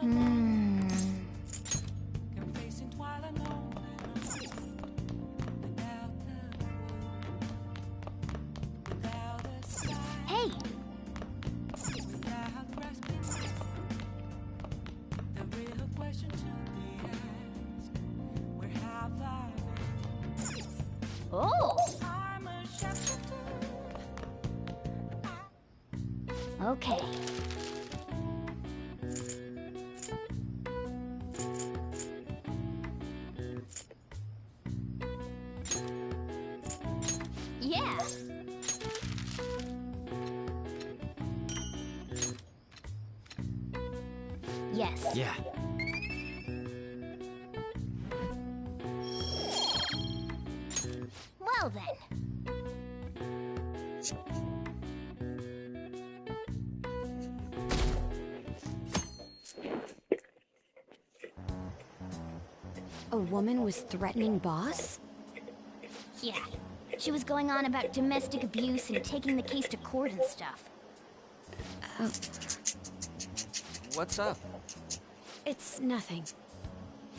Hmm. Hey! Oh! Okay. Yeah. Yes. Yeah. Well then. A woman was threatening Boss? Yeah. She was going on about domestic abuse and taking the case to court and stuff. What's up? It's nothing.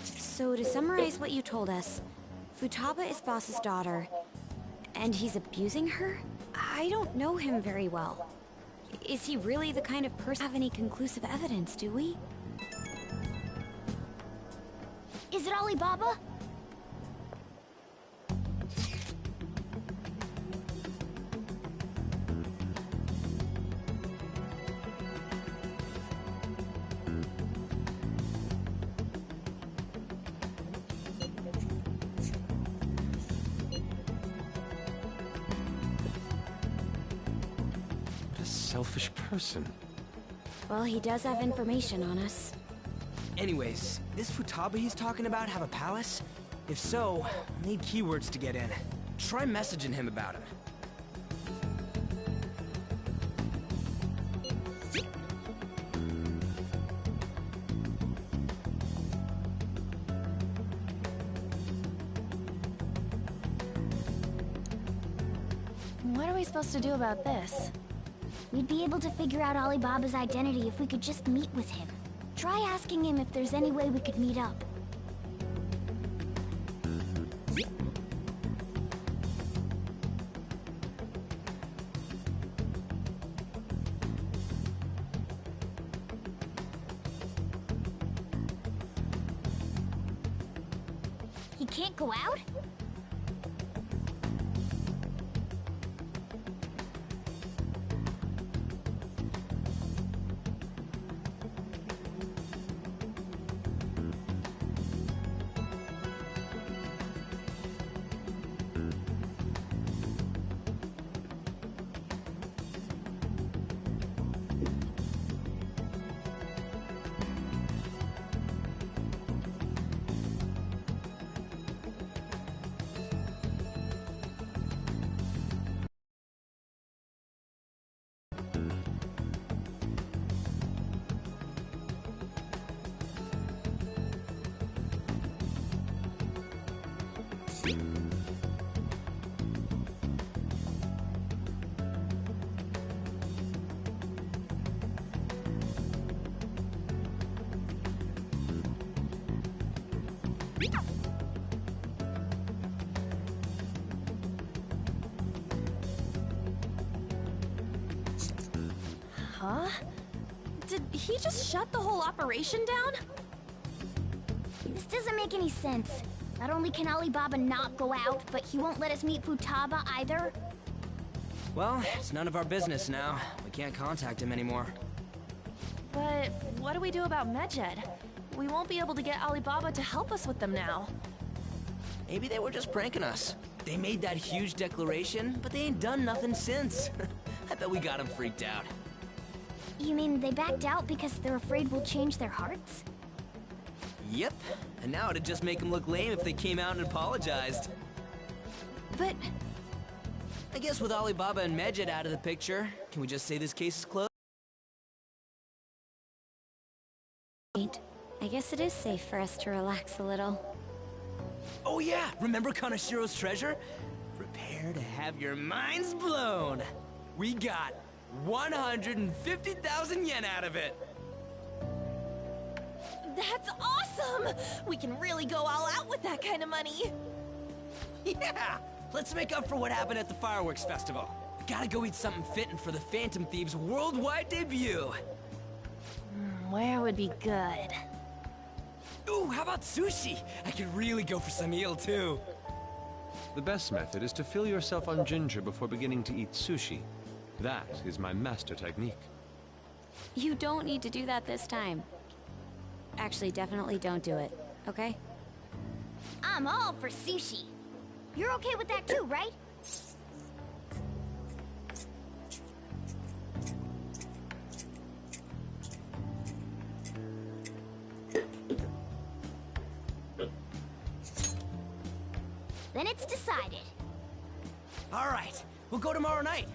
So to summarize what you told us, Futaba is Boss's daughter, and he's abusing her? I don't know him very well. Is he really the kind of person have any conclusive evidence, do we? Is it Alibaba? What a selfish person. Well, he does have information on us. Anyways, this Futaba he's talking about have a palace? If so, we'll need keywords to get in. Try messaging him about him. What are we supposed to do about this? We'd be able to figure out Alibaba's identity if we could just meet with him. Try asking him if there's any way we could meet up. He can't go out? Huh? Did he just shut the whole operation down? This doesn't make any sense. Not only can Alibaba not go out, but he won't let us meet Futaba either. Well, it's none of our business now. We can't contact him anymore. But what do we do about Medjed? We won't be able to get Alibaba to help us with them now. Maybe they were just pranking us. They made that huge declaration, but they ain't done nothing since. I bet we got them freaked out. You mean they backed out because they're afraid we'll change their hearts? Yep. And now it'd just make them look lame if they came out and apologized. But I guess with Alibaba and Medjed out of the picture, can we just say this case is closed? I guess it is safe for us to relax a little. Oh yeah, remember Kanashiro's treasure? Prepare to have your minds blown. We got 150,000 yen out of it. That's awesome! We can really go all out with that kind of money. Yeah! Let's make up for what happened at the fireworks festival. Gotta go eat something fitting for the Phantom Thieves' worldwide debut. Where would be good? Ooh, how about sushi? I could really go for some eel, too. The best method is to fill yourself on ginger before beginning to eat sushi. That is my master technique. You don't need to do that this time. Actually, definitely don't do it, okay? I'm all for sushi. You're okay with that too, right? Then it's decided. All right, we'll go tomorrow night.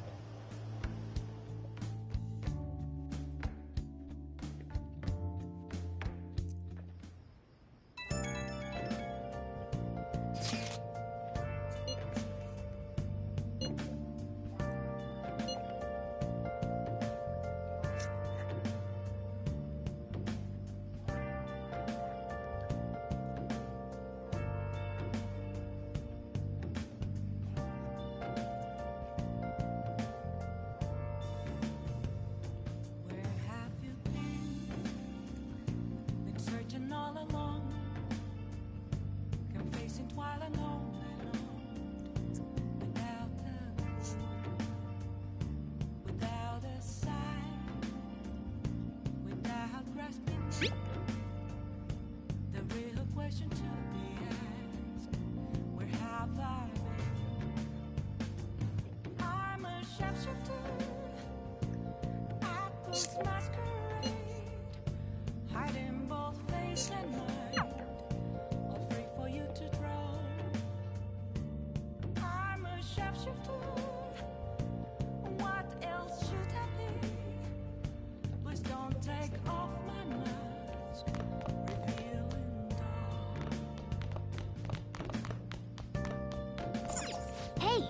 Hey!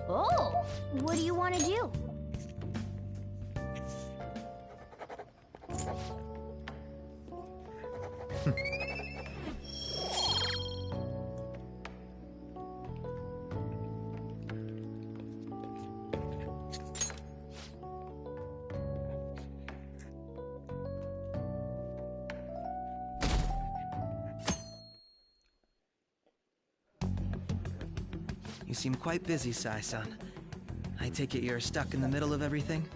Oh! What do you want to do? You seem quite busy, Sai-san. I take it you're stuck in the middle of everything?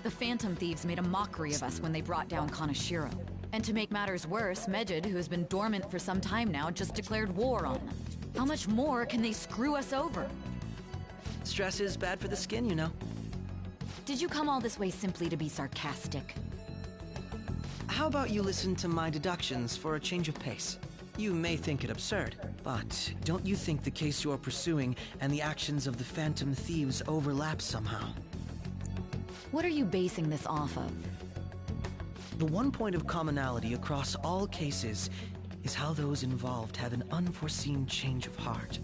The Phantom Thieves made a mockery of us when they brought down Kaneshiro. And to make matters worse, Medjed, who has been dormant for some time now, just declared war on them. How much more can they screw us over? Stress is bad for the skin, you know. Did you come all this way simply to be sarcastic? How about you listen to my deductions for a change of pace? You may think it absurd, but don't you think the case you're pursuing and the actions of the Phantom Thieves overlap somehow? What are you basing this off of? The one point of commonality across all cases is how those involved have an unforeseen change of heart.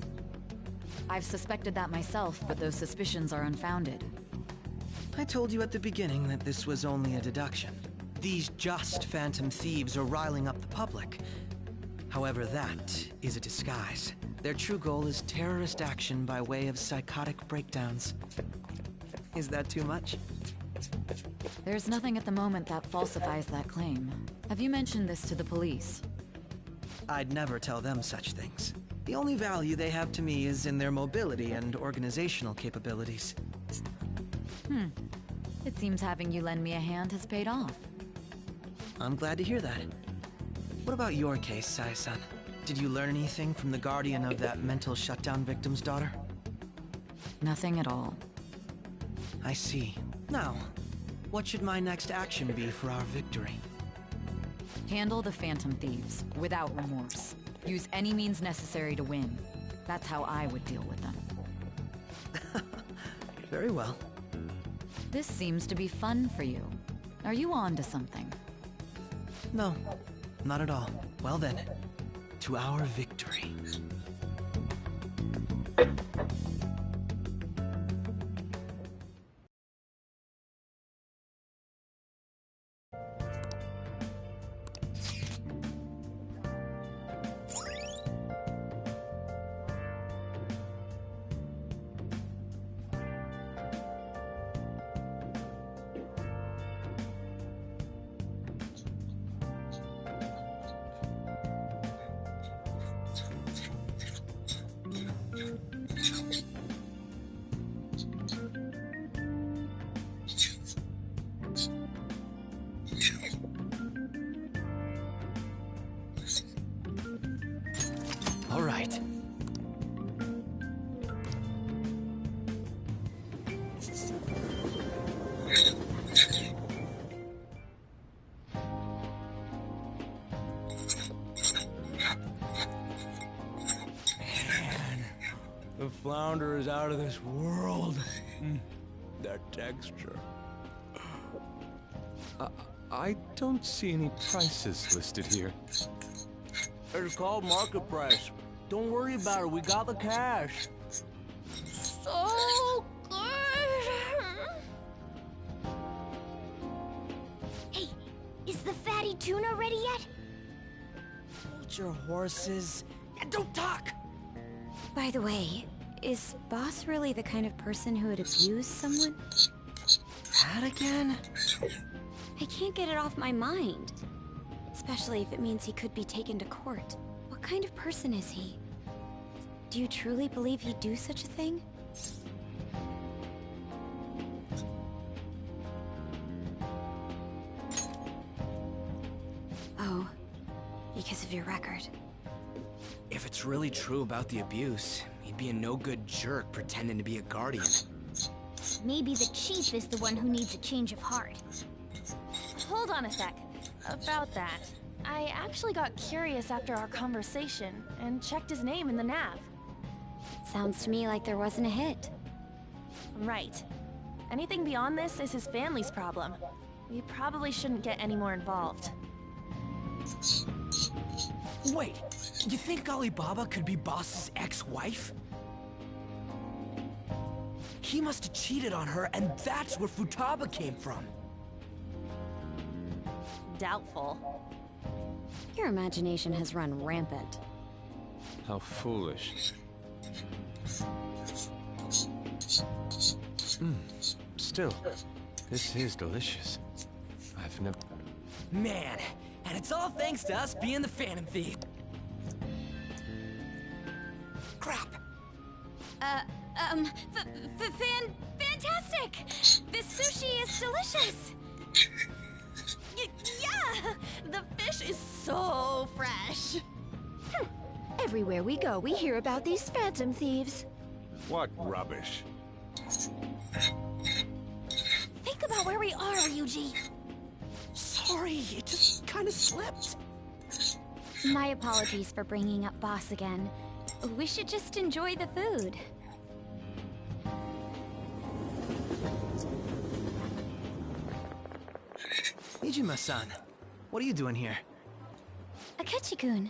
I've suspected that myself, but those suspicions are unfounded. I told you at the beginning that this was only a deduction. These just Phantom Thieves are riling up the public. However, that is a disguise. Their true goal is terrorist action by way of psychotic breakdowns. Is that too much? There's nothing at the moment that falsifies that claim. Have you mentioned this to the police? I'd never tell them such things. The only value they have to me is in their mobility and organizational capabilities. It seems having you lend me a hand has paid off. I'm glad to hear that. What about your case, Sai-san? Did you learn anything from the guardian of that mental shutdown victim's daughter? Nothing at all. I see. Now, what should my next action be for our victory? Handle the Phantom Thieves, without remorse. Use any means necessary to win. That's how I would deal with them. Very well. This seems to be fun for you. Are you on to something? No, not at all. Well then, to our victory. flounder is out of this world. That texture. I don't see any prices listed here. It's called market price. Don't worry about it, we got the cash. So good! Hey, is the fatty tuna ready yet? Hold your horses and don't talk! By the way, is Boss really the kind of person who would abuse someone? That again? I can't get it off my mind. Especially if it means he could be taken to court. What kind of person is he? Do you truly believe he'd do such a thing? Oh, because of your record. If it's really true about the abuse, he'd be a no-good jerk pretending to be a guardian. Maybe the chief is the one who needs a change of heart. Hold on a sec. About that, I actually got curious after our conversation and checked his name in the nav. Sounds to me like there wasn't a hit. Right. Anything beyond this is his family's problem. We probably shouldn't get any more involved. Wait, you think Alibaba could be Boss's ex-wife? He must have cheated on her, and that's where Futaba came from. Doubtful. Your imagination has run rampant. How foolish. Still, this is delicious. I've never... Man, and it's all thanks to us being the Phantom Thief. Crap. Fantastic! This sushi is delicious! Yeah! The fish is so fresh! Everywhere we go, we hear about these phantom thieves. What rubbish. Think about where we are, Ryuji. Sorry, it just kind of slipped. My apologies for bringing up Boss again. We should just enjoy the food. Nijima-san, what are you doing here? Akechi-kun.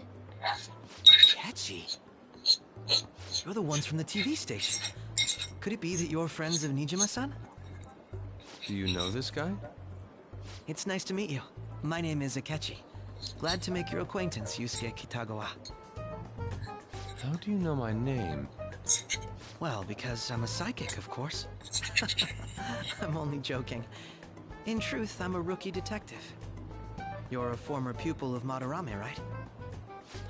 Catchy. You're the ones from the TV station. Could it be that you're friends of Nijima-san? Do you know this guy? It's nice to meet you. My name is Akechi. Glad to make your acquaintance, Yusuke Kitagawa. How do you know my name? Well, because I'm a psychic, of course. I'm only joking. In truth, I'm a rookie detective. You're a former pupil of Madarame, right?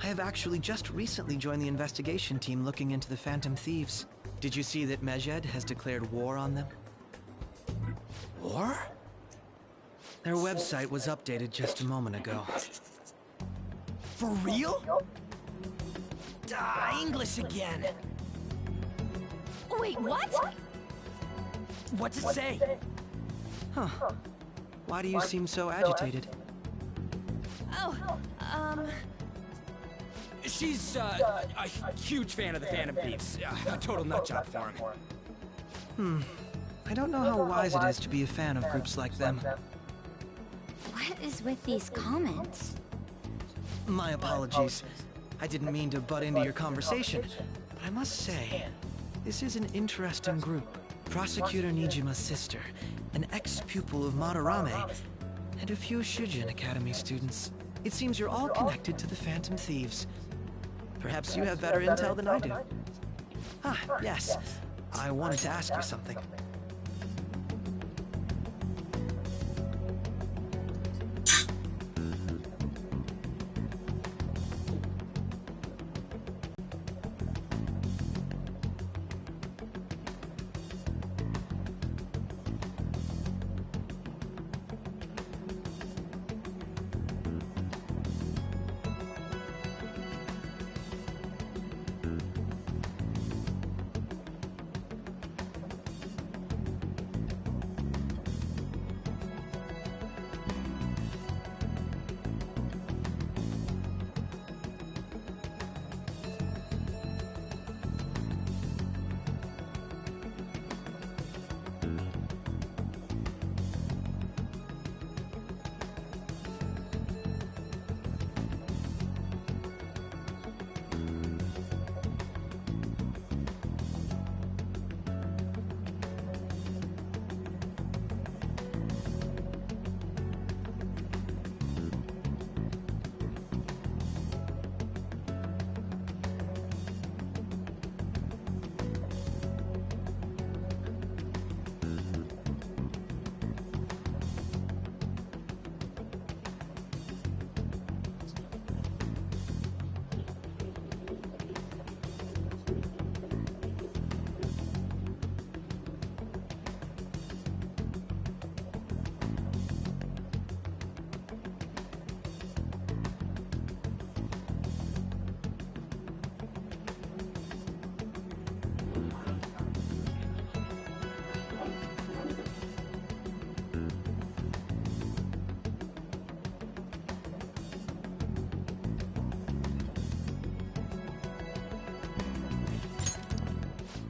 I have actually just recently joined the investigation team looking into the Phantom Thieves. Did you see that Medjed has declared war on them? War? Their website was updated just a moment ago. For real? English again. Wait, what? What's it say? Huh. Why do you seem so agitated? Oh, She's, a huge fan of the Phantom Thieves. A total nutjob for him. I don't know how wise it is to be a fan of groups like them. What is with these comments? My apologies. I didn't mean to butt into your conversation, but I must say, this is an interesting group. Prosecutor Nijima's sister, an ex-pupil of Madarame, and a few Shujin Academy students. It seems you're all connected to the Phantom Thieves. Perhaps you have better intel than I do. Ah, yes. I wanted to ask you something.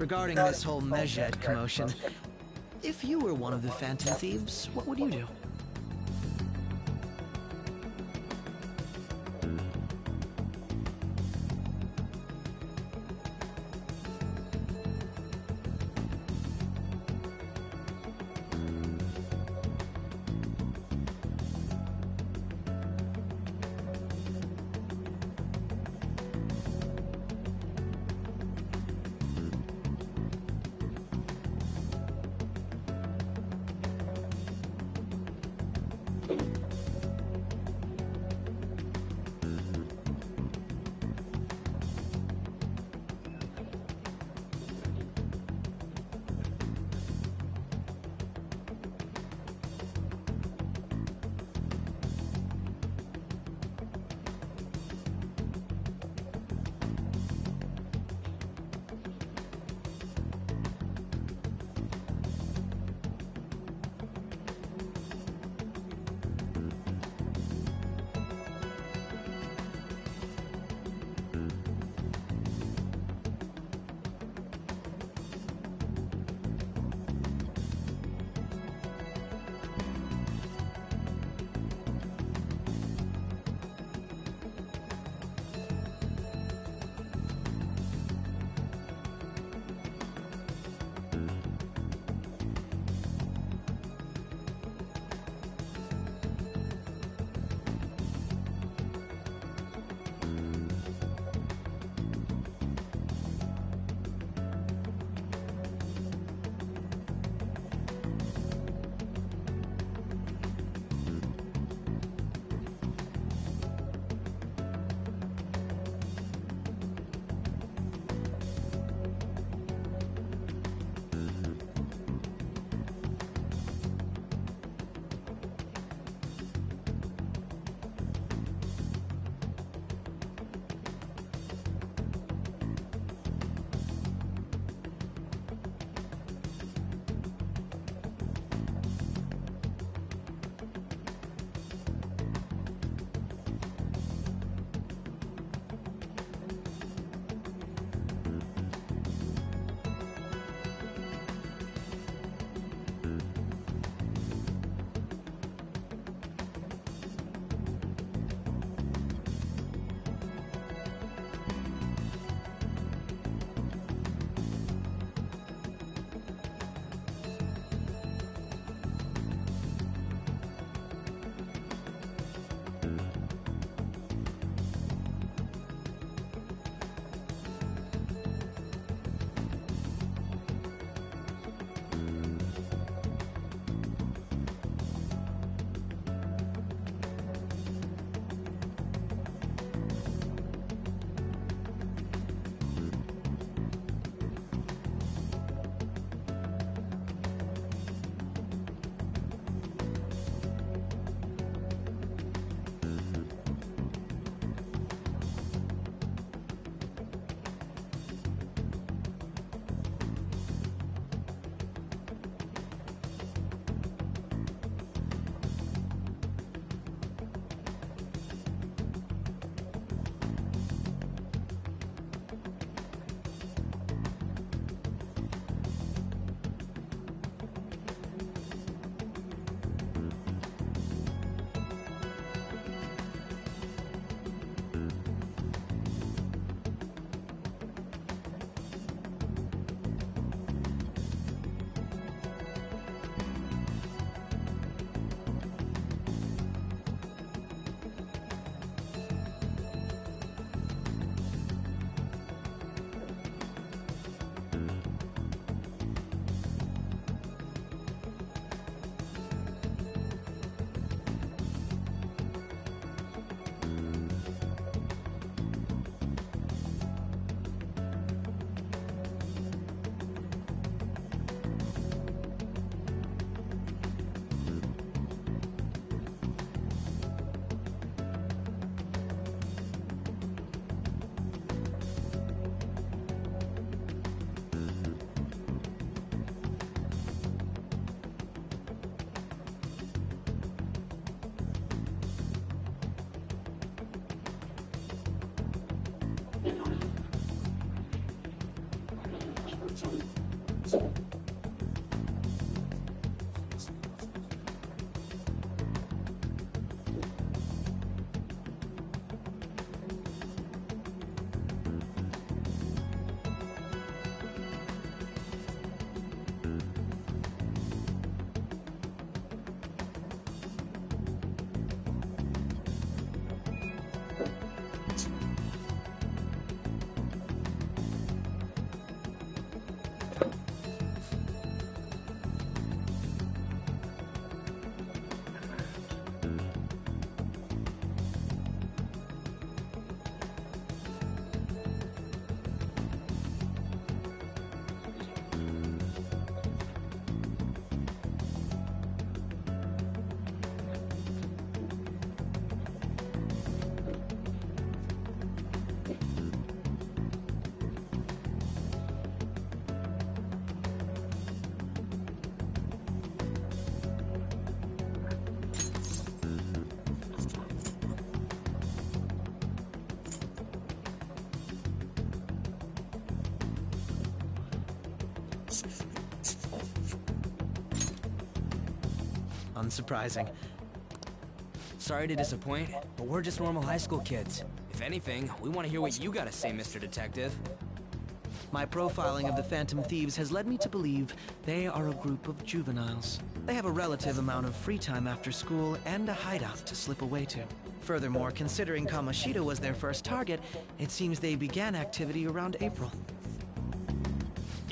Regarding this whole Mejed commotion, if you were one of the Phantom Thieves, what would you do? Unsurprising. Sorry to disappoint, but we're just normal high school kids. If anything, we want to hear what you gotta say, Mr. Detective. My profiling of the Phantom Thieves has led me to believe they are a group of juveniles. They have a relative amount of free time after school and a hideout to slip away to. Furthermore, considering Kamoshida was their first target, it seems they began activity around April.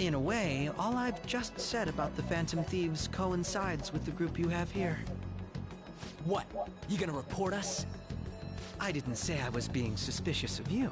In a way, all I've just said about the Phantom Thieves coincides with the group you have here. What? You gonna report us? I didn't say I was being suspicious of you.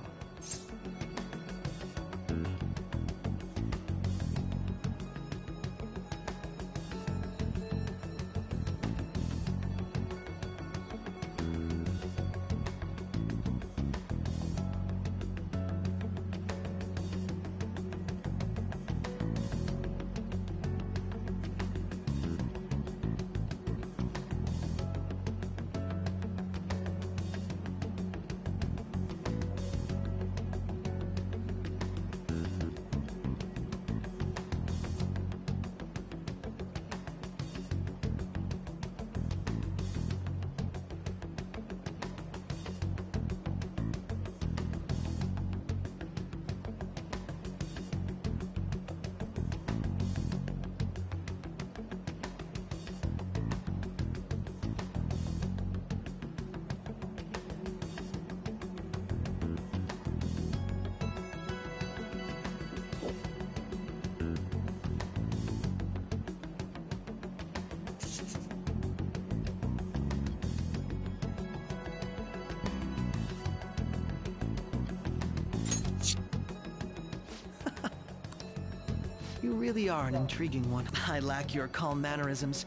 You really are an intriguing one. I lack your calm mannerisms,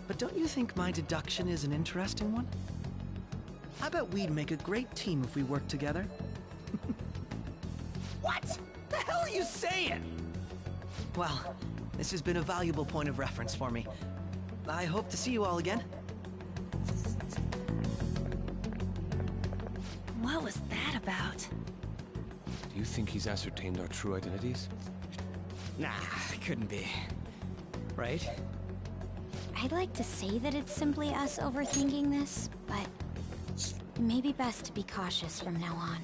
but don't you think my deduction is an interesting one? I bet we'd make a great team if we worked together. What? The hell are you saying? Well, this has been a valuable point of reference for me. I hope to see you all again. What was that about? Do you think he's ascertained our true identities? Nah, couldn't be. Right? I'd like to say that it's simply us overthinking this, but maybe best to be cautious from now on.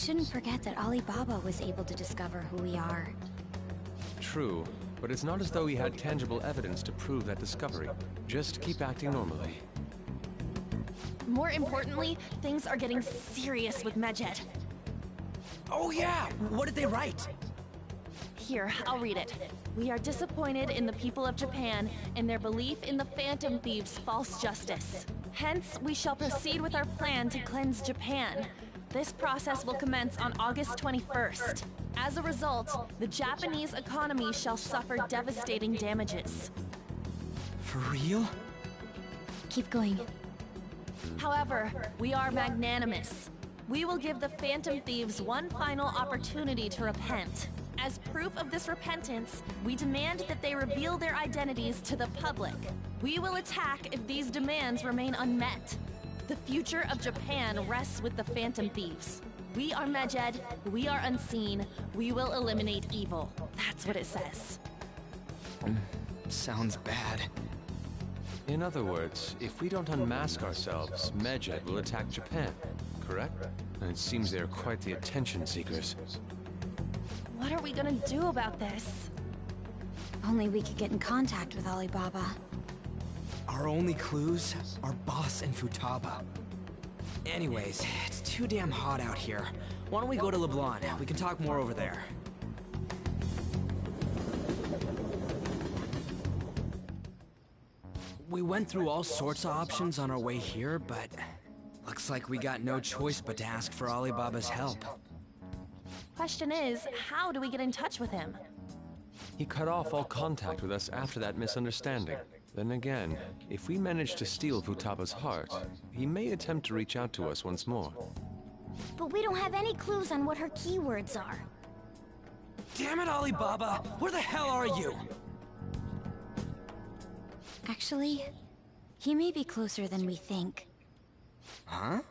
shouldn't forget that Alibaba was able to discover who we are. True, but it's not as though he had tangible evidence to prove that discovery. Just keep acting normally. More importantly, things are getting serious with Medjed. Oh yeah! What did they write? Here, I'll read it. We are disappointed in the people of Japan in their belief in the Phantom Thieves' false justice. Hence, we shall proceed with our plan to cleanse Japan. This process will commence on August 21st. As a result, the Japanese economy shall suffer devastating damages. For real? Keep going. However, we are magnanimous. We will give the Phantom Thieves one final opportunity to repent. As proof of this repentance, we demand that they reveal their identities to the public. We will attack if these demands remain unmet. The future of Japan rests with the Phantom Thieves. We are Medjed, we are unseen, we will eliminate evil. That's what it says. Sounds bad. In other words, if we don't unmask ourselves, Medjed will attack Japan, correct? And it seems they're quite the attention seekers. What are we gonna do about this? Only we could get in contact with Alibaba. Our only clues are Boss and Futaba. Anyways, it's too damn hot out here. Why don't we go to Leblon? We can talk more over there. We went through all sorts of options on our way here, but looks like we got no choice but to ask for Alibaba's help. Question is, how do we get in touch with him? He cut off all contact with us after that misunderstanding. Then again, if we manage to steal Futaba's heart, he may attempt to reach out to us once more. But we don't have any clues on what her keywords are. Damn it, Alibaba! Where the hell are you? Actually, he may be closer than we think. Huh?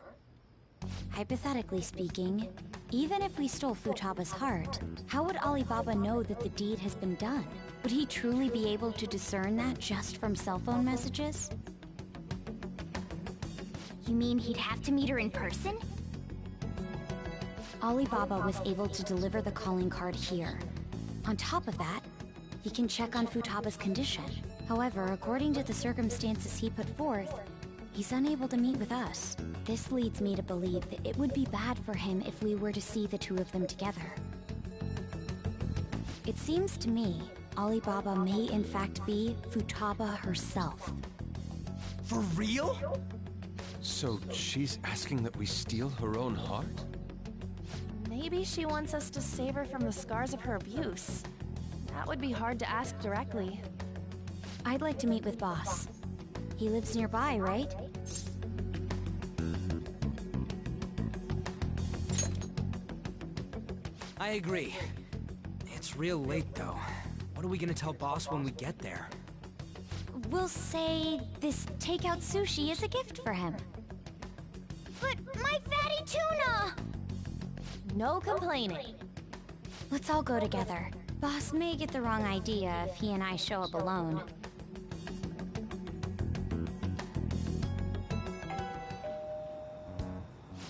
Hypothetically speaking, even if we stole Futaba's heart, how would Alibaba know that the deed has been done? Would he truly be able to discern that just from cell phone messages? You mean he'd have to meet her in person? Alibaba was able to deliver the calling card here. On top of that, he can check on Futaba's condition. However, according to the circumstances he put forth, he's unable to meet with us. This leads me to believe that it would be bad for him if we were to see the two of them together. It seems to me Alibaba may in fact be Futaba herself. For real? So she's asking that we steal her own heart? Maybe she wants us to save her from the scars of her abuse. That would be hard to ask directly. I'd like to meet with Boss. He lives nearby, right? I agree. It's real late, though. What are we gonna tell Boss when we get there? We'll say this takeout sushi is a gift for him. But my fatty tuna! No complaining. Let's all go together. Boss may get the wrong idea if he and I show up alone.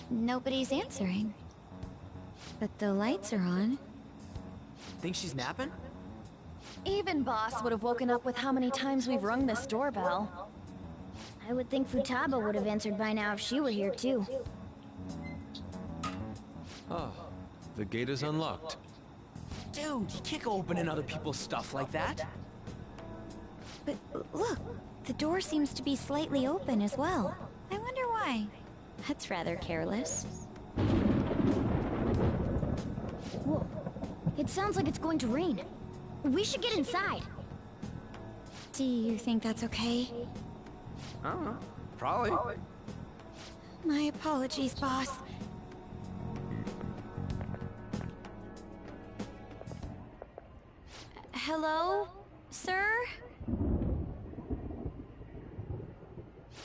Nobody's answering. But the lights are on. Think she's napping? Even Boss would have woken up with how many times we've rung this doorbell. I would think Futaba would have answered by now if she were here too. Ah, the gate is unlocked. Dude, you can't go opening other people's stuff like that. But look, the door seems to be slightly open as well. I wonder why. That's rather careless. Whoa. It sounds like it's going to rain. We should get inside. Do you think that's okay? I don't know. Probably. My apologies, boss. Hello, sir?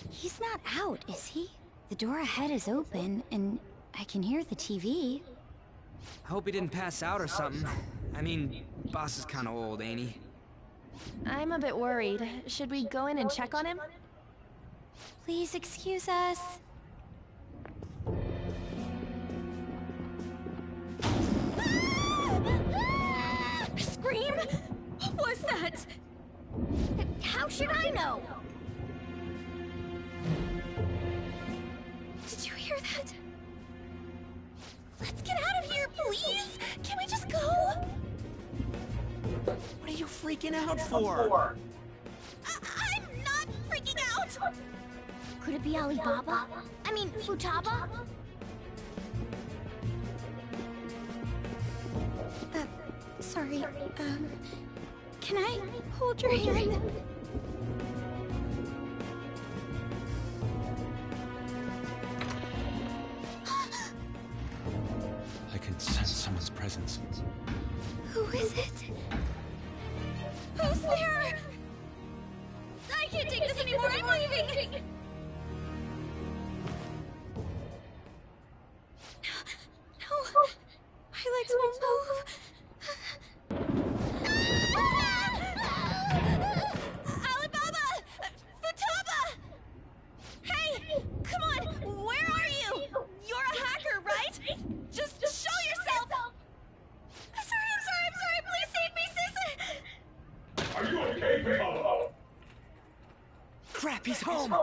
He's not out, is he? The door ahead is open, and I can hear the TV. I hope he didn't pass out or something. I mean, Boss is kinda old, ain't he? I'm a bit worried. Should we go in and check on him? Please excuse us. window! Did you hear that? Let's get out of here, please! Can we just go? What are you freaking out for? I'm not freaking out! Could it be Alibaba? I mean, Futaba? Sorry, can I hold your hand? I can sense someone's presence. Who is it? Who's there? I can't take this anymore, I'm leaving! No, my legs won't move. Alibaba! Futaba! Hey! Come on! Where are you? You're a hacker, right? Just show yourself! I'm sorry! Please save me, sis! Are you okay, Futaba? Crap, he's home!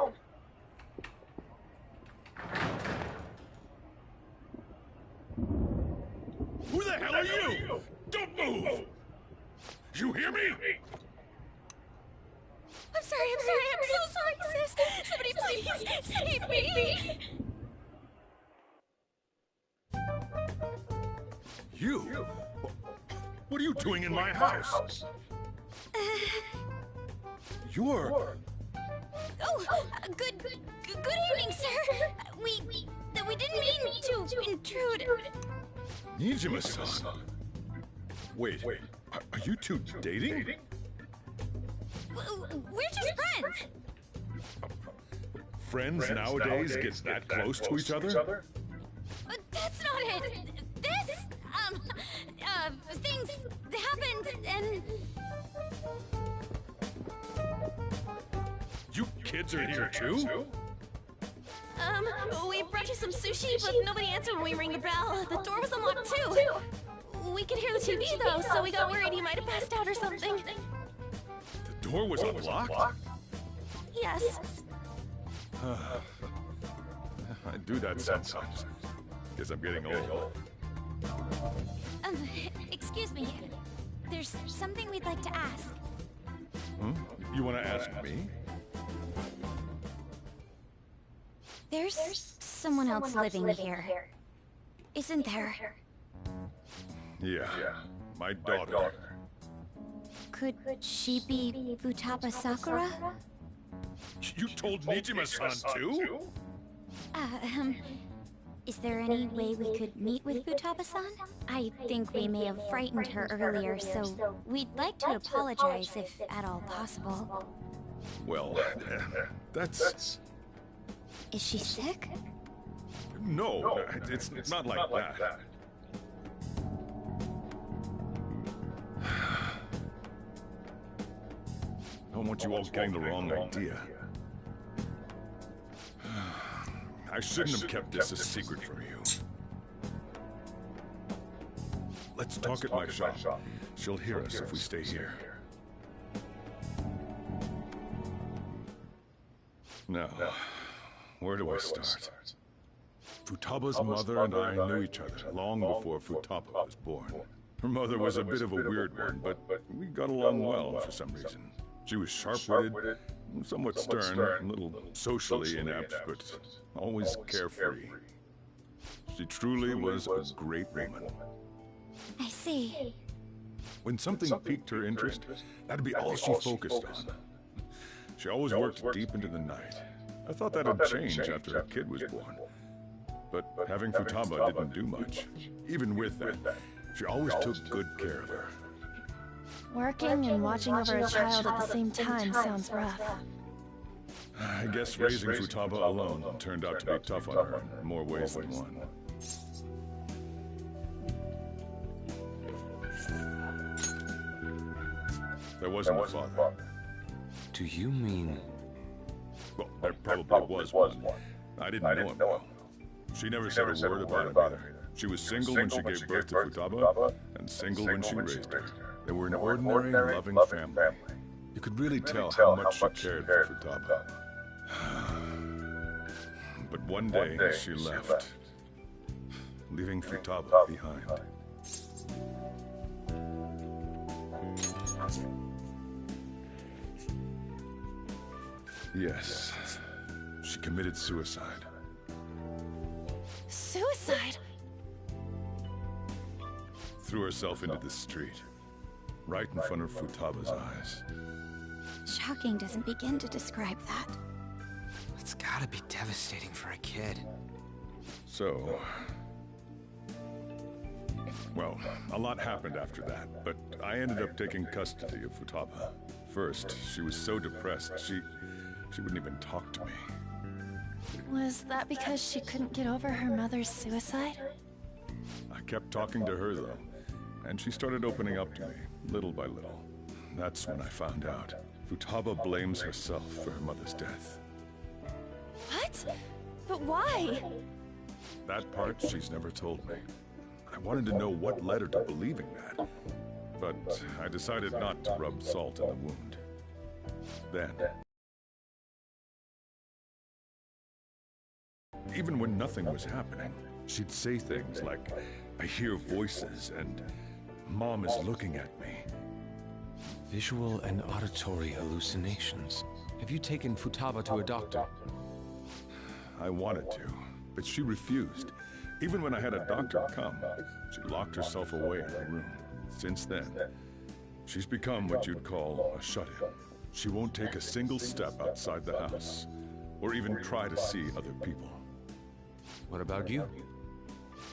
Who the hell are you? Don't move! You hear me? I'm sorry, I'm so sorry, sis! Somebody please save me! You? What are you doing in my house? You're... Oh, good evening, sir. We didn't mean to intrude. Nijima-san. Wait, are you two dating? We're just friends. Friends nowadays get that close to each other? That's not it. This, things happened and... You kids are here too? We brought you some sushi, but nobody answered when we rang the bell. The door was unlocked too. We could hear the TV though, so we got worried you might have passed out or something. The door was unlocked? Yes. I do that sometimes. Guess I'm getting old. Excuse me. There's something we'd like to ask. Hmm? You want to ask me? There's someone else living here. Isn't there? Yeah, my daughter. Could she be Futaba Sakura? You told Nijima-san too? Is there any way we could meet with Futaba-san? I think we may have frightened her earlier, so we'd like to apologize if at all possible. Well, that's... Is she sick? No, it's not like that. I don't want you all getting the wrong idea. I shouldn't have kept this a secret from you. Let's talk at my shop. She'll hear us if we stay here. Now, where do I start? Futaba's mother and I knew each other long before Futaba was born. Her mother was a bit of a weird one, but we got along well for some reason. She was sharp-witted, somewhat stern, a little socially inept, but always carefree. She truly was a great woman. I see. When something piqued her interest, that'd be all she focused on. She always worked deep into the night. I thought that'd change after a kid was born. But having Futaba didn't do much. Even with that, she always took good care of her. Working and watching over a child at the same time sounds rough. I guess raising Futaba alone turned out to be tough on her in more ways than one. There wasn't a father. Do you mean... Well, there probably was one. I didn't know him well. She never said a word about him either. She was single when she gave birth to Futaba, and single when she raised her. They were an ordinary, loving family. You could really tell how much she cared for Futaba. But one day, she left, leaving Futaba behind. Yes, she committed suicide. Suicide? Threw herself into the street, right in front of Futaba's eyes. Shocking doesn't begin to describe that. It's gotta be devastating for a kid. So... well, a lot happened after that, but I ended up taking custody of Futaba. First, she was so depressed, she wouldn't even talk to me. Was that because she couldn't get over her mother's suicide? I kept talking to her, though, and she started opening up to me, little by little. That's when I found out. Futaba blames herself for her mother's death. What? But why? That part she's never told me. I wanted to know what led her to believing that, but I decided not to rub salt in the wound. Then, even when nothing was happening, she'd say things like, "I hear voices," and "Mom is looking at me." Visual and auditory hallucinations. Have you taken Futaba to a doctor? I wanted to, but she refused. Even when I had a doctor come, she locked herself away in her room. Since then, she's become what you'd call a shut-in. She won't take a single step outside the house, or even try to see other people. What about you?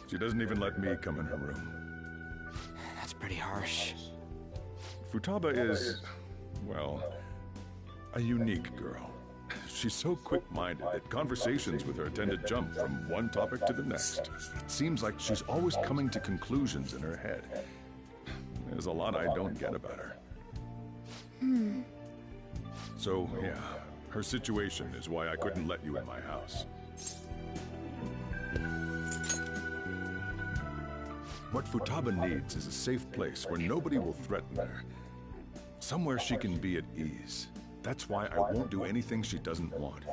She doesn't even let me come in her room. That's pretty harsh. Futaba is, well, a unique girl. She's so quick-minded that conversations with her tend to jump from one topic to the next. It seems like she's always coming to conclusions in her head. There's a lot I don't get about her. So, yeah, her situation is why I couldn't let you in my house. What Futaba needs is a safe place where nobody will threaten her. Somewhere she can be at ease. That's why I won't do anything she doesn't want.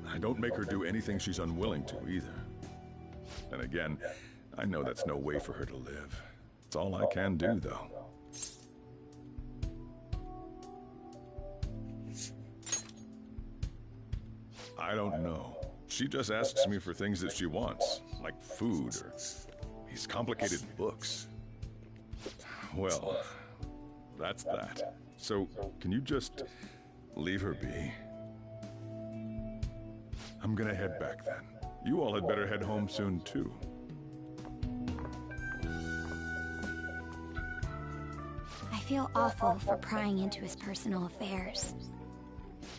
I don't make her do anything she's unwilling to either. And again, I know that's no way for her to live. It's all I can do, though. I don't know. She just asks me for things that she wants, like food or these complicated books. Well, that's that. So, can you just leave her be? I'm gonna head back then. You all had better head home soon, too. I feel awful for prying into his personal affairs.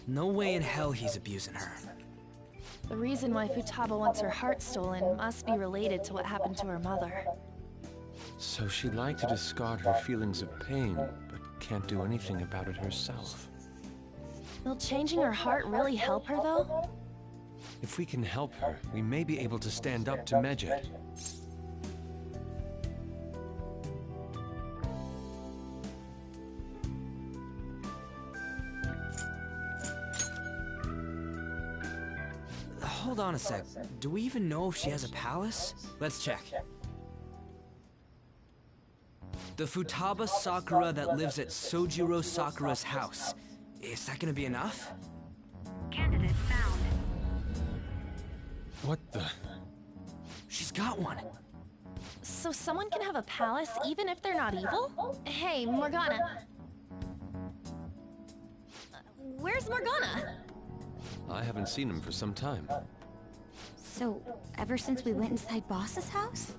No way in hell he's abusing her. The reason why Futaba wants her heart stolen must be related to what happened to her mother. So she'd like to discard her feelings of pain, but can't do anything about it herself. Will changing her heart really help her, though? If we can help her, we may be able to stand up to Medjed. Hold on a sec. Do we even know if she has a palace? Let's check. The Futaba Sakura that lives at Sojiro Sakura's house. Is that gonna be enough? Candidate found. What the? She's got one. So someone can have a palace even if they're not evil? Hey, Morgana. Where's Morgana? I haven't seen him for some time. So, ever since we went inside Boss's house?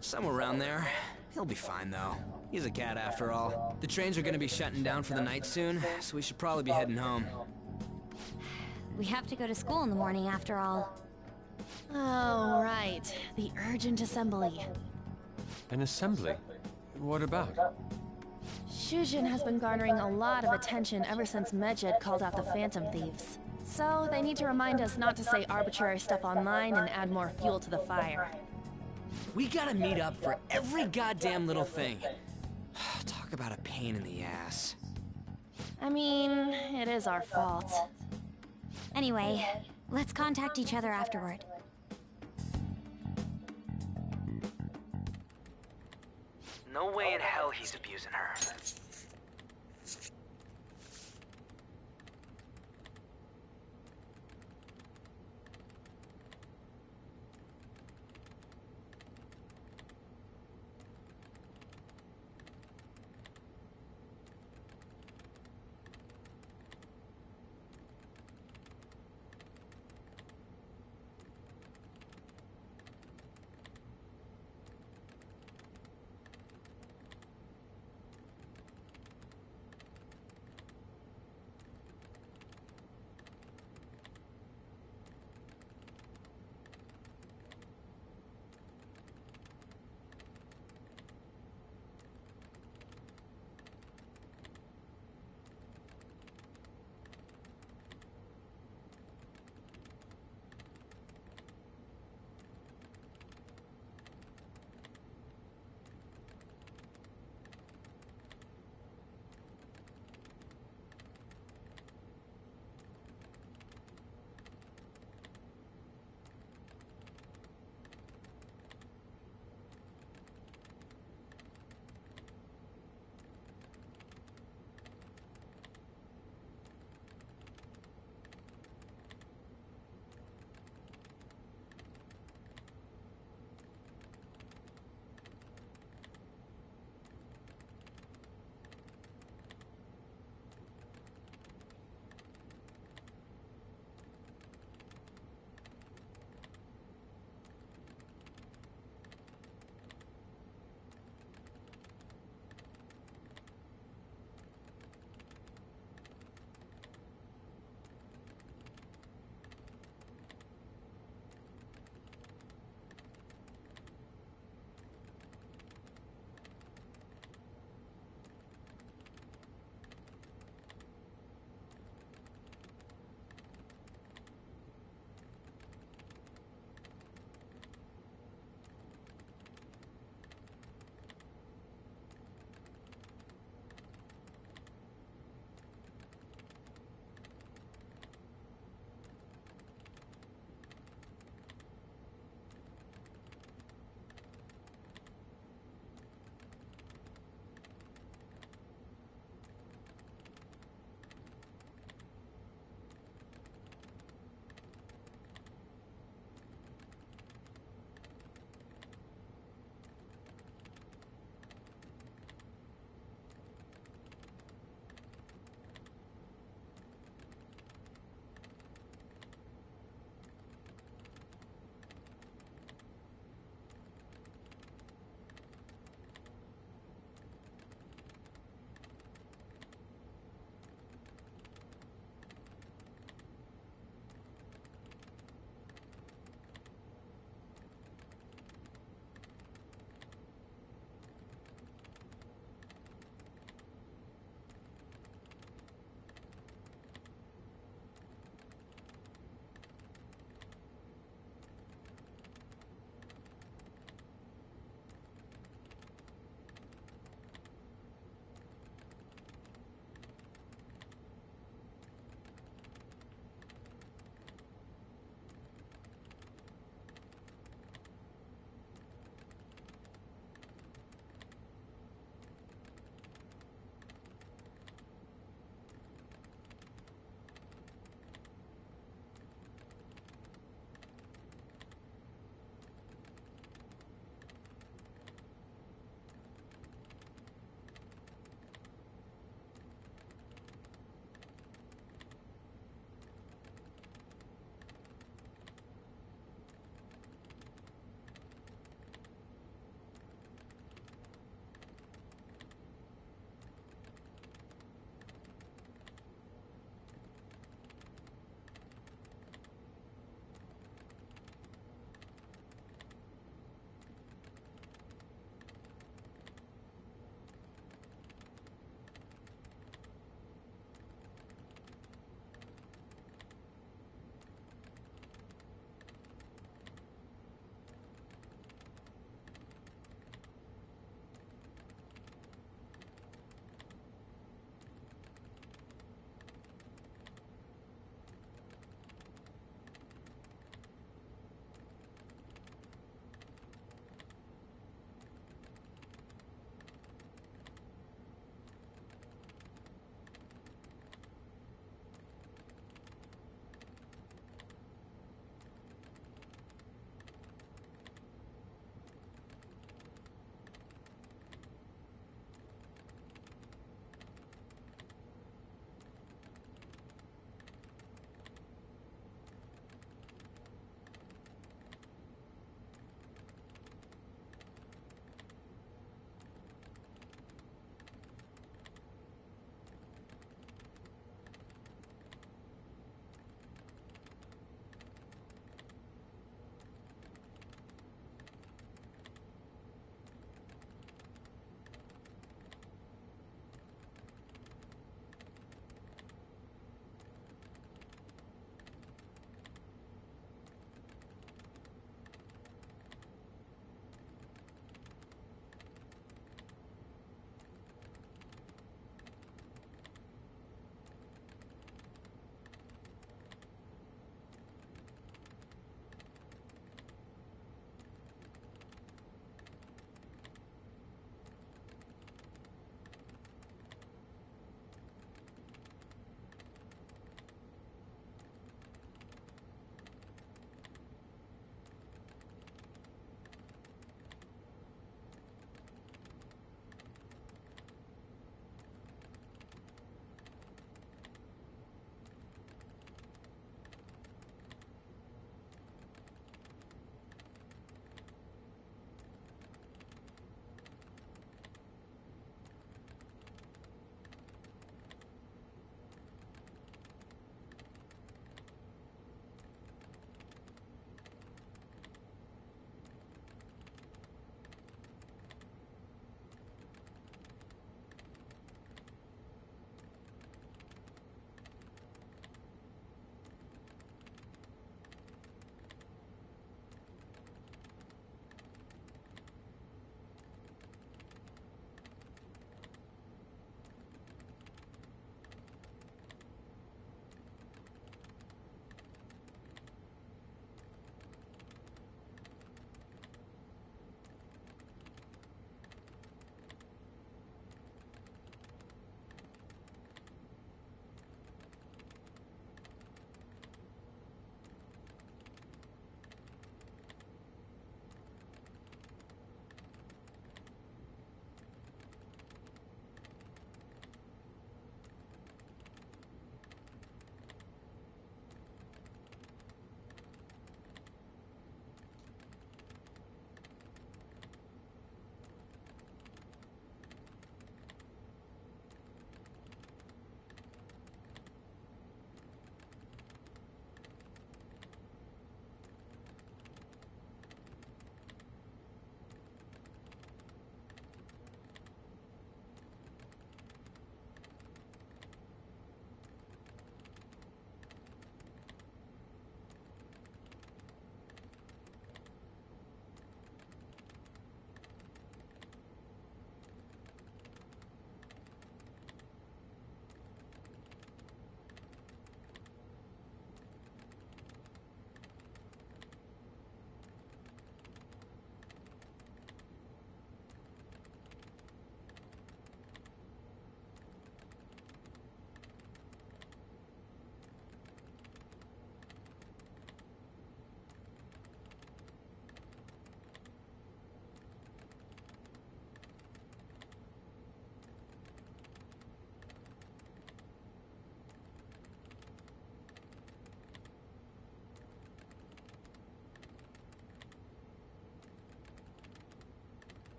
Somewhere around there. He'll be fine, though. He's a cat after all. The trains are gonna be shutting down for the night soon, so we should probably be heading home. We have to go to school in the morning after all. Oh, right. The urgent assembly. An assembly? What about? Shujin has been garnering a lot of attention ever since Medjed called out the Phantom Thieves. So they need to remind us not to say arbitrary stuff online and add more fuel to the fire. We gotta meet up for every goddamn little thing. Talk about a pain in the ass. I mean, it is our fault. Anyway, let's contact each other afterward. No way in hell he's abusing her.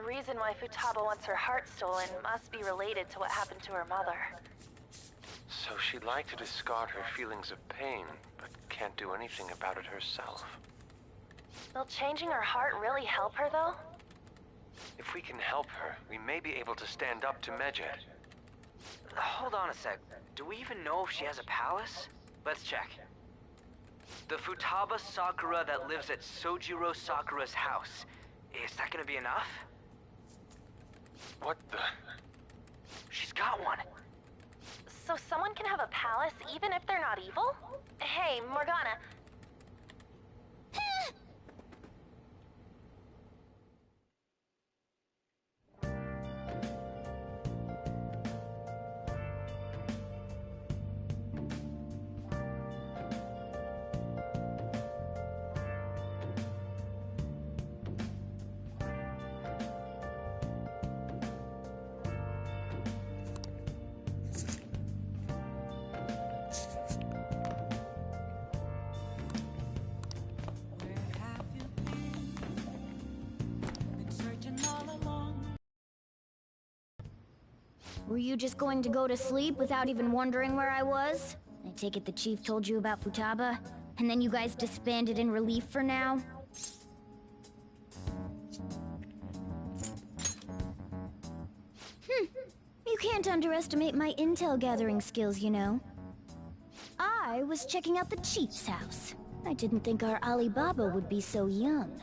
reason why Futaba wants her heart stolen must be related to what happened to her mother. So she'd like to discard her feelings of pain, but can't do anything about it herself. Will changing her heart really help her, though? If we can help her, we may be able to stand up to Medjed. Hold on a sec. Do we even know if she has a palace? Let's check. The Futaba Sakura that lives at Sojiro Sakura's house. Is that gonna be enough? What the? She's got one. So someone can have a palace even if they're not evil? Hey, Morgana. Were you just going to go to sleep without even wondering where I was? I take it the chief told you about Futaba, and then you guys disbanded in relief for now? You can't underestimate my intel gathering skills, you know. I was checking out the chief's house. I didn't think our Alibaba would be so young.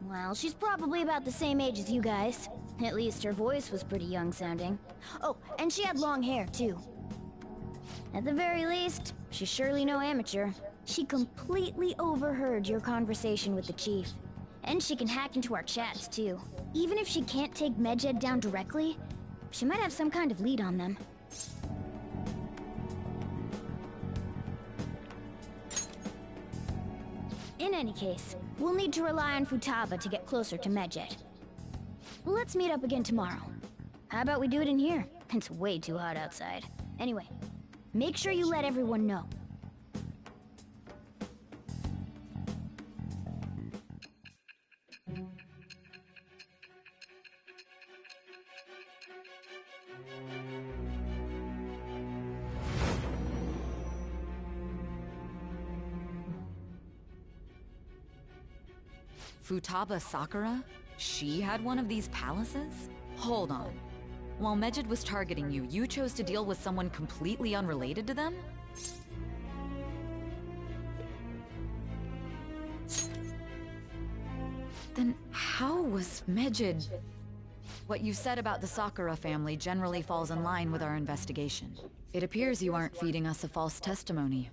Well, she's probably about the same age as you guys. At least her voice was pretty young sounding. Oh, and she had long hair, too. At the very least, she's surely no amateur. She completely overheard your conversation with the chief. And she can hack into our chats, too. Even if she can't take Medjed down directly, she might have some kind of lead on them. In any case, we'll need to rely on Futaba to get closer to Medjed. Let's meet up again tomorrow. How about we do it in here? It's way too hot outside. Anyway, make sure you let everyone know. Futaba Sakura? She had one of these palaces? Hold on. While Medjed was targeting you, you chose to deal with someone completely unrelated to them? Then how was Medjed... What you said about the Sakura family generally falls in line with our investigation. It appears you aren't feeding us a false testimony.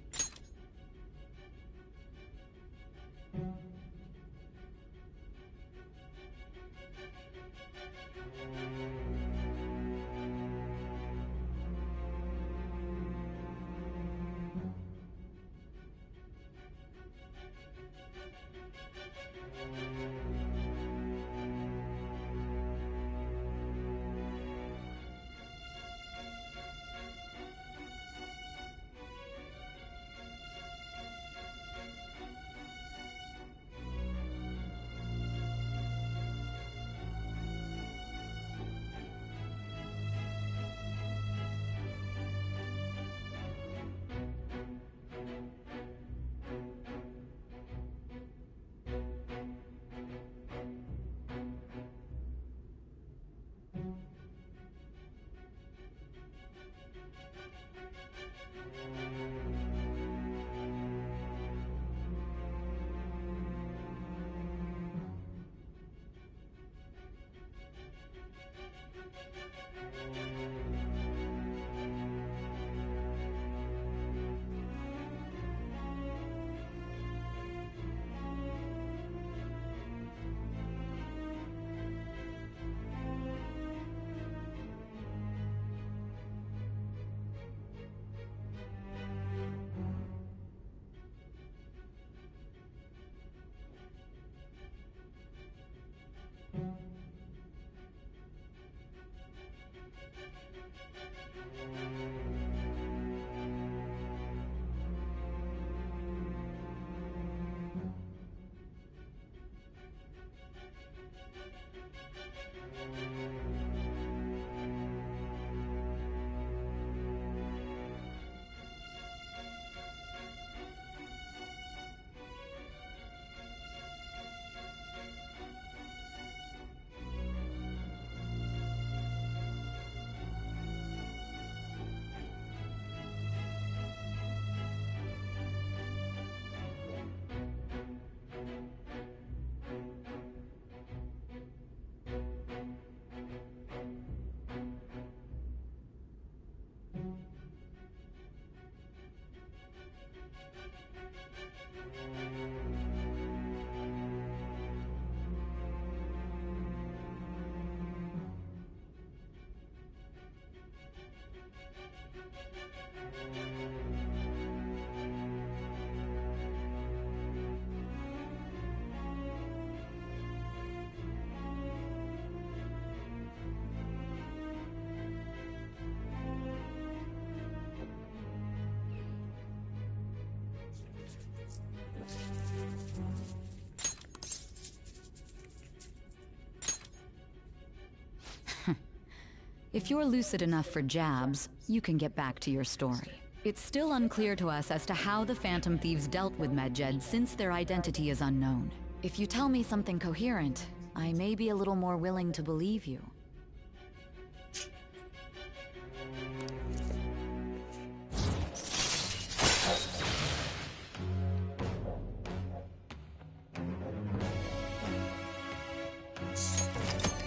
If you're lucid enough for jabs, you can get back to your story. It's still unclear to us as to how the Phantom Thieves dealt with Medjed since their identity is unknown. If you tell me something coherent, I may be a little more willing to believe you.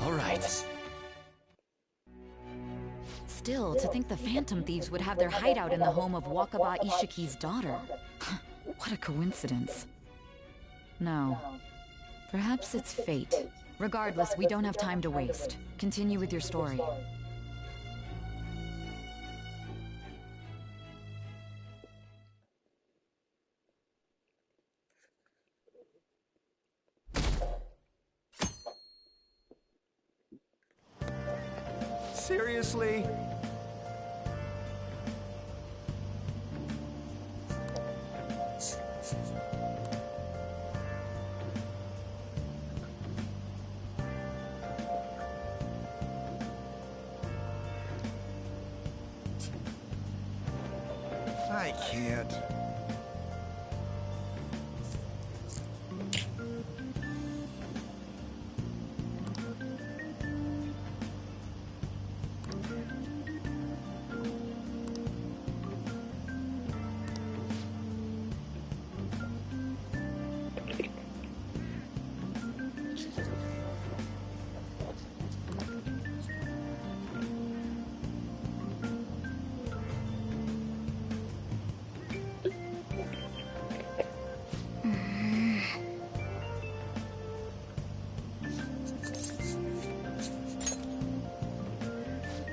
All right. Still, to think the Phantom Thieves would have their hideout in the home of Wakaba Ishiki's daughter. What a coincidence. No. Perhaps it's fate. Regardless, we don't have time to waste. Continue with your story. Seriously? I can't.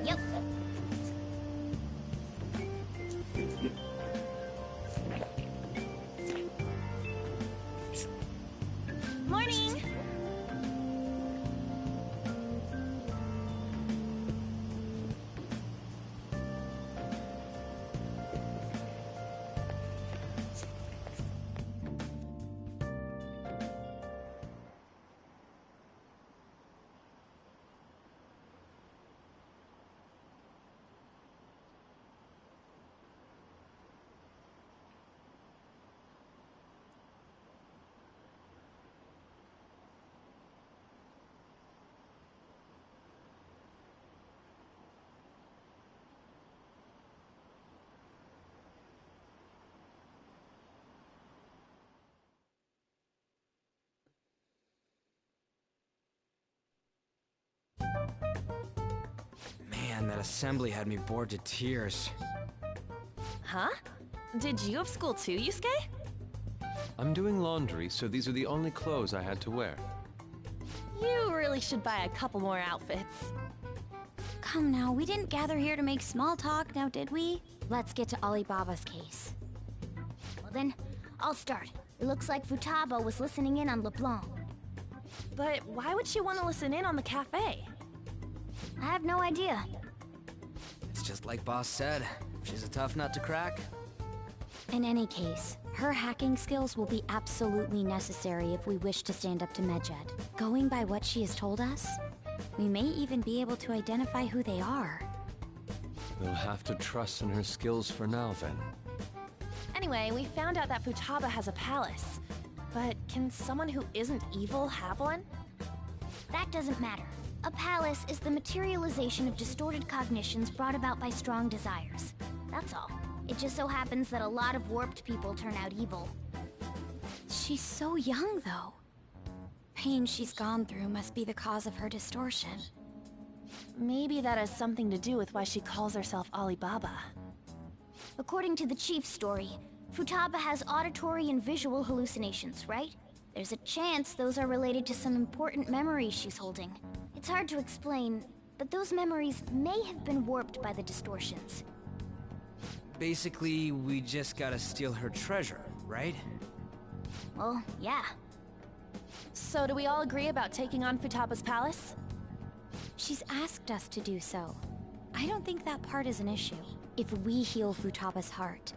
Yep. Morning! Man, that assembly had me bored to tears. Huh? Did you have school too, Yusuke? I'm doing laundry, so these are the only clothes I had to wear. You really should buy a couple more outfits. Come now, we didn't gather here to make small talk, now did we? Let's get to Alibaba's case. Well then, I'll start. It looks like Futaba was listening in on LeBlanc. But why would she want to listen in on the cafe? I have no idea. It's just like Boss said. She's a tough nut to crack. In any case, her hacking skills will be absolutely necessary if we wish to stand up to Medjed. Going by what she has told us, we may even be able to identify who they are. We'll have to trust in her skills for now, then. Anyway, we found out that Futaba has a palace. But can someone who isn't evil have one? That doesn't matter. A palace is the materialization of distorted cognitions brought about by strong desires. That's all. It just so happens that a lot of warped people turn out evil. She's so young, though. Pain she's gone through must be the cause of her distortion. Maybe that has something to do with why she calls herself Alibaba. According to the chief's story, Futaba has auditory and visual hallucinations, right? There's a chance those are related to some important memories she's holding. It's hard to explain, but those memories may have been warped by the distortions. Basically, we just gotta steal her treasure, right? Well, yeah. So do we all agree about taking on Futaba's palace? She's asked us to do so. I don't think that part is an issue. If we heal Futaba's heart,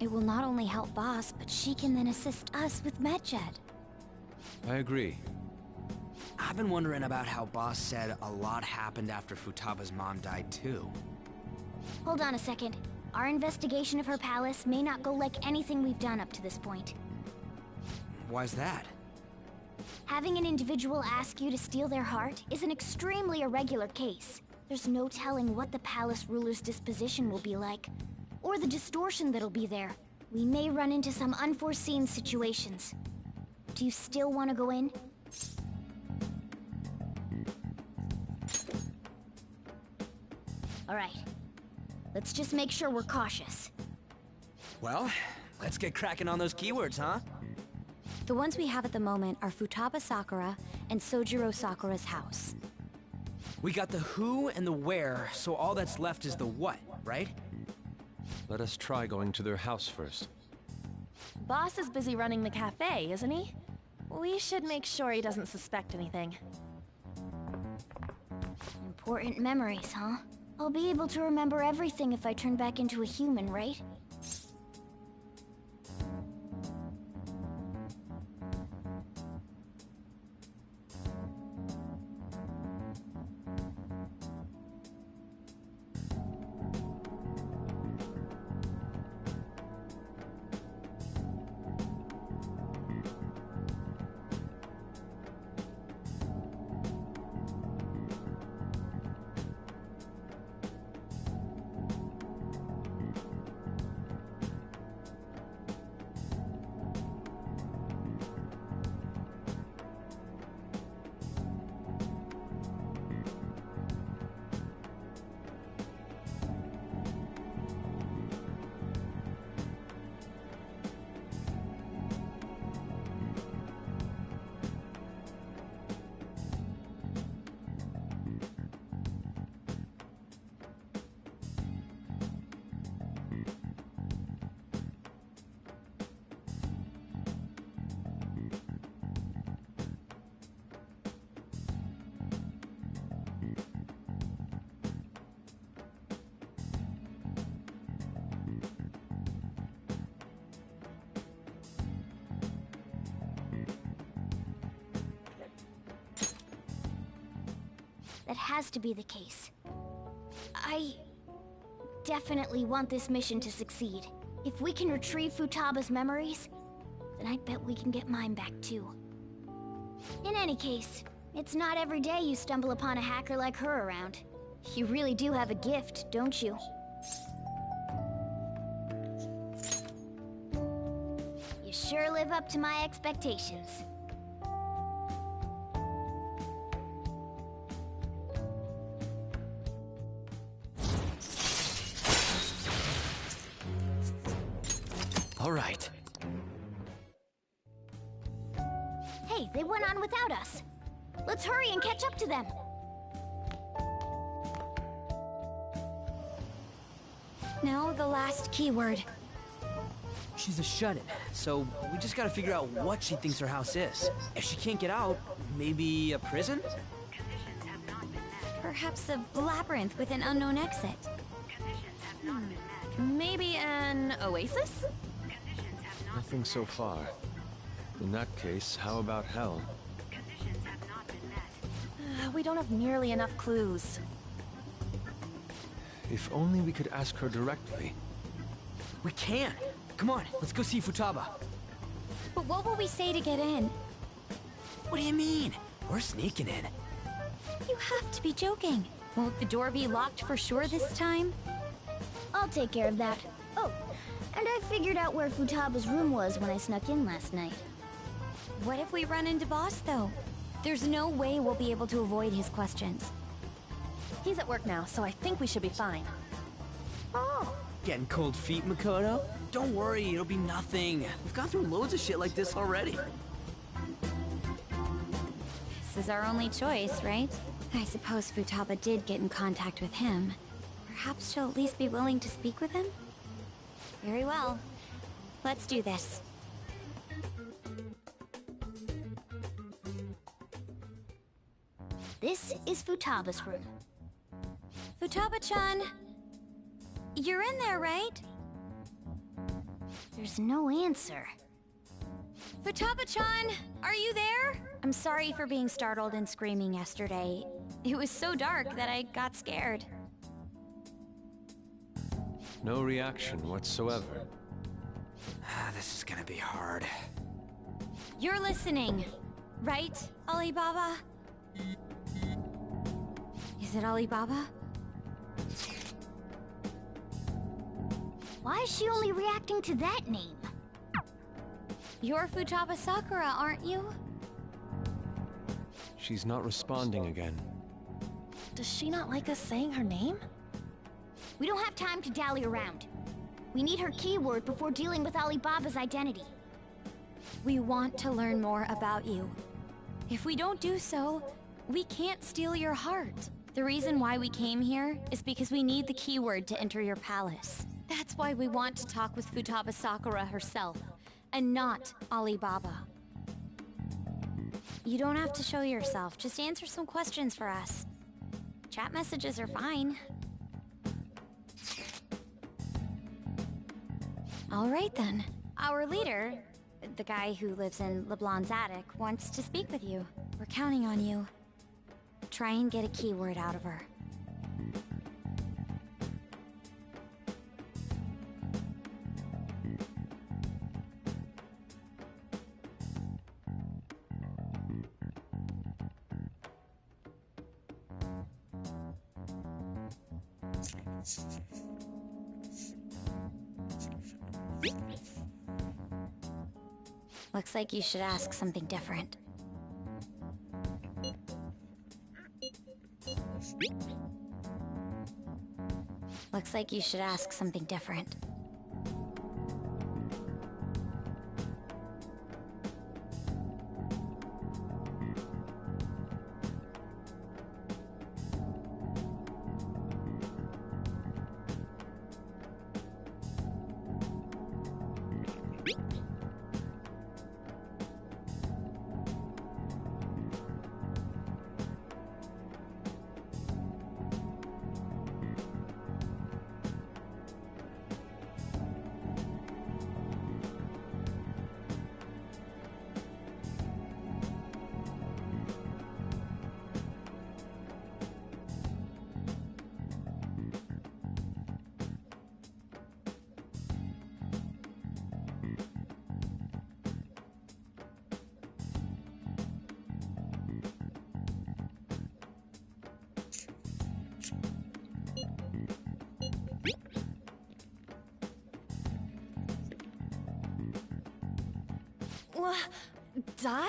it will not only help Boss, but she can then assist us with Medjed. I agree. I've been wondering about how Boss said a lot happened after Futaba's mom died too. Hold on a second. Our investigation of her palace may not go like anything we've done up to this point. Why's that? Having an individual ask you to steal their heart is an extremely irregular case. There's no telling what the palace ruler's disposition will be like, or the distortion that'll be there. We may run into some unforeseen situations. Do you still want to go in? All right. Let's just make sure we're cautious. Well, let's get cracking on those keywords, huh? The ones we have at the moment are Futaba Sakura and Sojiro Sakura's house. We got the who and the where, so all that's left is the what, right? Let us try going to their house first. Boss is busy running the cafe, isn't he? We should make sure he doesn't suspect anything. Important memories, huh? I'll be able to remember everything if I turn back into a human, right? That has to be the case. I definitely want this mission to succeed. If we can retrieve Futaba's memories, then I bet we can get mine back too. In any case, it's not every day you stumble upon a hacker like her around. You really do have a gift, don't you? You sure live up to my expectations. All right. Hey, they went on without us. Let's hurry and catch up to them. Now the last keyword. She's a shut-in, so we just gotta figure out what she thinks her house is. If she can't get out, maybe a prison? Perhaps a labyrinth with an unknown exit. Maybe an oasis? Nothing so far. In that case, how about hell? We don't have nearly enough clues. If only we could ask her directly. We can! Come on, let's go see Futaba. But what will we say to get in? What do you mean? We're sneaking in. You have to be joking. Won't the door be locked for sure this time? I'll take care of that. Oh, and I figured out where Futaba's room was when I snuck in last night. What if we run into Boss, though? There's no way we'll be able to avoid his questions. He's at work now, so I think we should be fine. Oh, Getting cold feet, Makoto? Don't worry, it'll be nothing. We've gone through loads of shit like this already. This is our only choice, right? I suppose Futaba did get in contact with him. Perhaps she'll at least be willing to speak with him? Very well. Let's do this. this is Futaba's room. Futaba-chan! You're in there, right? There's no answer. Futaba-chan! Are you there? I'm sorry for being startled and screaming yesterday. It was so dark that I got scared. No reaction whatsoever. This is gonna be hard. You're listening, right, Alibaba? Is it Alibaba? Why is she only reacting to that name? You're Futaba Sakura, aren't you? She's not responding again. Does she not like us saying her name? We don't have time to dally around. We need her keyword before dealing with Alibaba's identity. We want to learn more about you. If we don't do so, we can't steal your heart. The reason why we came here is because we need the keyword to enter your palace. That's why we want to talk with Futaba Sakura herself, and not Alibaba. You don't have to show yourself, just answer some questions for us. Chat messages are fine. All right then. Our leader, the guy who lives in LeBlanc's attic, wants to speak with you. We're counting on you. Try and get a keyword out of her. Looks like you should ask something different. Looks like you should ask something different. Die?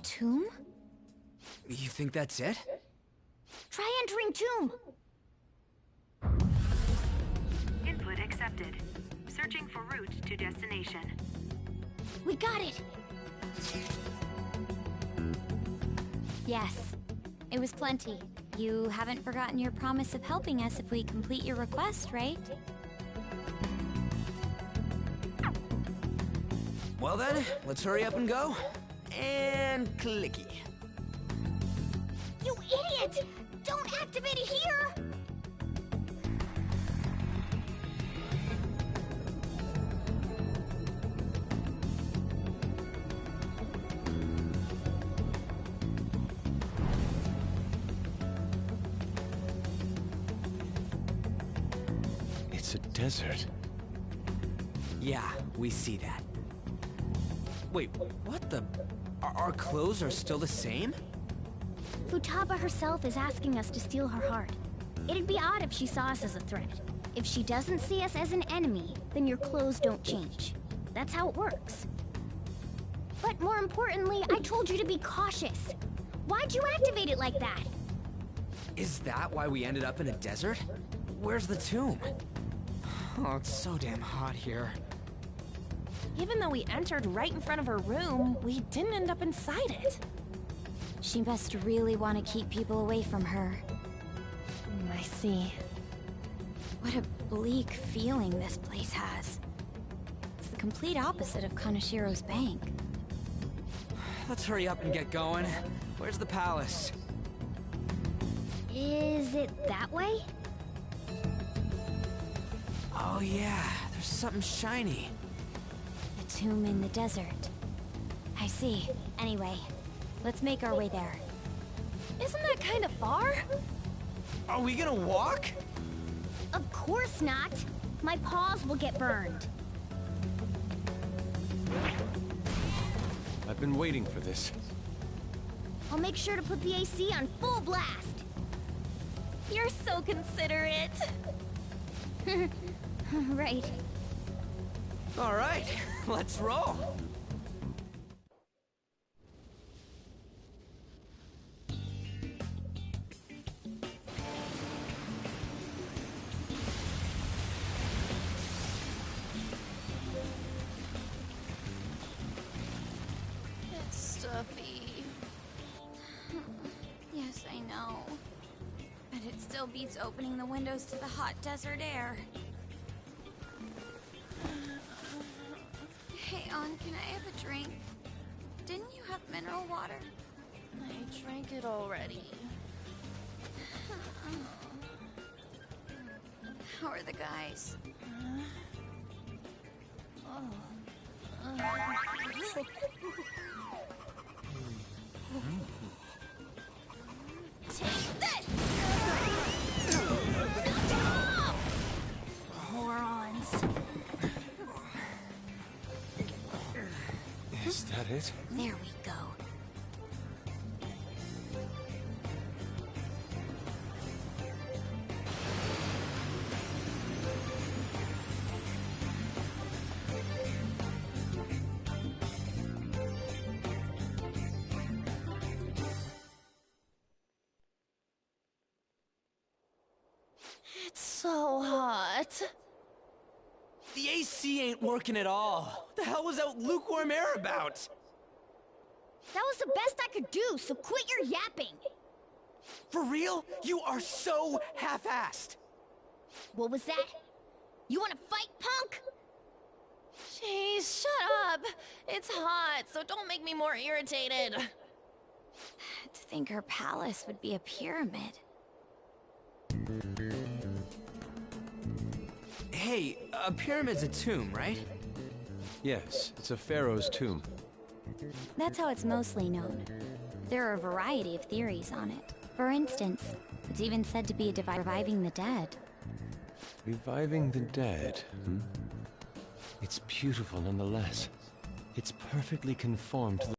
Tomb? You think that's it? Try entering tomb! Input accepted. Searching for route to destination. We got it! Yes. It was plenty. You haven't forgotten your promise of helping us if we complete your request, right? Well then, let's hurry up and go. And clicky. You idiot! Don't activate it here! It's a desert. Yeah, we see that. Wait, what the? Our clothes are still the same? Futaba herself is asking us to steal her heart. It'd be odd if she saw us as a threat. If she doesn't see us as an enemy, then your clothes don't change. That's how it works. But more importantly, I told you to be cautious. Why'd you activate it like that? Is that why we ended up in a desert? Where's the tomb? Oh, it's so damn hot here. Even though we entered right in front of her room, we didn't end up inside it. She must really want to keep people away from her. I see. What a bleak feeling this place has. It's the complete opposite of Kanashiro's bank. Let's hurry up and get going. Where's the palace? Is it that way? Oh yeah, there's something shiny. The tomb in the desert. I see. Anyway, let's make our way there. Isn't that kind of far? Are we gonna walk? Of course not. My paws will get burned. I've been waiting for this. I'll make sure to put the AC on full blast. You're so considerate. Right. All right, let's roll. It's stuffy. Yes, I know. But it still beats opening the windows to the hot desert air. Hey, On, can I have a drink? Didn't you have mineral water? I drank it already. How are the guys? Take this! Morons. Is that it? There we go. It's so hot. The AC ain't working at all. What the hell was that lukewarm air about? That was the best I could do, so quit your yapping. For real? You are so half-assed. What was that? You wanna fight, punk? Jeez, shut up. It's hot, so don't make me more irritated. To think her palace would be a pyramid. Hey, a pyramid's a tomb, right? Yes, it's a pharaoh's tomb. That's how it's mostly known. There are a variety of theories on it. For instance, it's even said to be a device reviving the dead. Reviving the dead, hmm? It's beautiful nonetheless. It's perfectly conformed to the...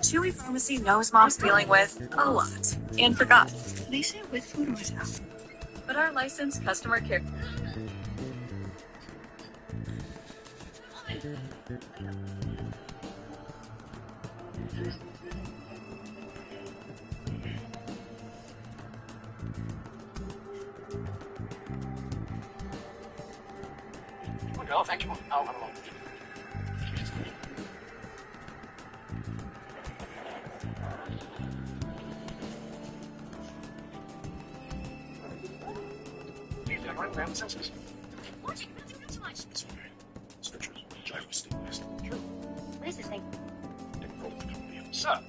Chewy Pharmacy knows Mom's dealing with a lot and forgot. They say with food was out. But our licensed customer care. Oh, thank you. Oh, hello. What is this thing? Sir.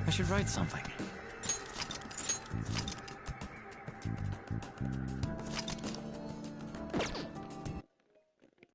I should write something.